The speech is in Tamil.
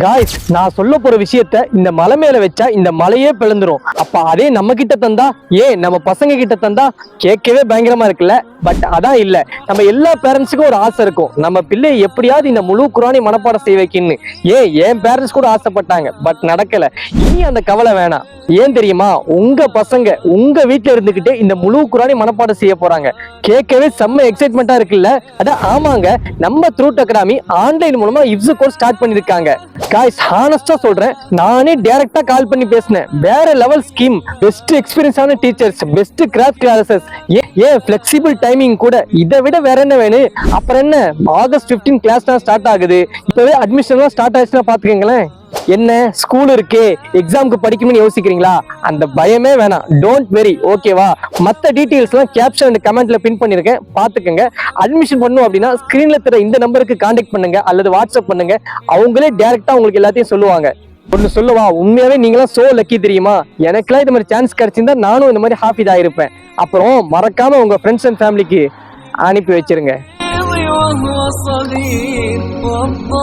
காய்ஸ், நான் சொல்ல போற விஷயத்த இந்த மலை மேல வச்சா இந்த மலையே பிளந்துரும். அப்ப அதே நம்ம கிட்ட தந்தா, நம்ம பசங்க கிட்ட தந்தா கேட்கவே பயங்கரமா இருக்குல்ல. பட் அதான் இல்ல. நம்ம எல்லா பேரண்ட்ஸுக்கும் ஒரு ஆசை இருக்கும், நம்ம பிள்ளையை எப்படியாவது இந்த முழு குரானை மனப்பாடம் செய்ய வைக்கணும்னு. என் பேரண்ட்ஸ் கூட ஆசைப்பட்டாங்க, பட் நடக்கல. இனி அந்த கவலை வேணாம். ஏன் தெரியுமா? உங்க பசங்க உங்க வீட்டுல இருந்துகிட்டே இந்த முழு குரானை மனப்பாடம் செய்ய போறாங்க. கேட்கவே செம்ம எக்ஸைட்மெண்டா இருக்குல்ல. அதான் ஆமாங்க, நம்ம த்ரூட் அகாடமி ஆன்லைன் மூலமா இப்ஸ் கோர்ஸ் ஸ்டார்ட் பண்ணிருக்காங்க. காய்ஸ், ஹானஸ்டா சொல்றேன், நானே டைரக்டா கால் பண்ணி பேசினேன். வேற லெவல் ஸ்கீம், பெஸ்ட் எக்ஸ்பீரியன்ஸான teachers, best craft classes, flexible timing கூட. இதை விட வேற என்ன வேணும்? அப்புறம் என்ன, ஆகஸ்ட் 15 கிளாஸ் தான் ஸ்டார்ட் ஆகுது. இப்பவே அட்மிஷன் ஸ்டார்ட் ஆயிடுச்சுன்னா பாத்துக்கங்களேன். என்ன ஸ்கூல் இருக்கே, எக்ஸாமுக்கு படிக்கணும்னு யோசிக்கிறீங்களா? அந்த பயமே வேணாம். டோன்ட் வெரி, ஓகேவா? மற்ற டீடைல்ஸ் எல்லாம் கேப்ஷன் அண்ட் கமெண்ட்ல பின் பண்ணிருக்கேன், பாத்துக்கங்க. அட்மிஷன் பண்ணணும் அப்படின்னா ஸ்கிரீன்ல தர இந்த நம்பருக்கு கான்டாக்ட் பண்ணுங்க அல்லது வாட்ஸ்அப் பண்ணுங்க. அவங்களே டைரக்டா உங்களுக்கு எல்லாத்தையும் சொல்லுவாங்க. ஒன்னு சொல்லுவா, உண்மையாவே நீங்களாம் சோ லக்கி தெரியுமா? எனக்குலாம் இந்த மாதிரி சான்ஸ் கிடைச்சிருந்தா நானும் இந்த மாதிரி ஹாப்பி தான் இருப்பேன். அப்புறம் மறக்காம உங்க ஃப்ரெண்ட்ஸ் அண்ட் ஃபேமிலிக்கு அனுப்பி வச்சிருங்க.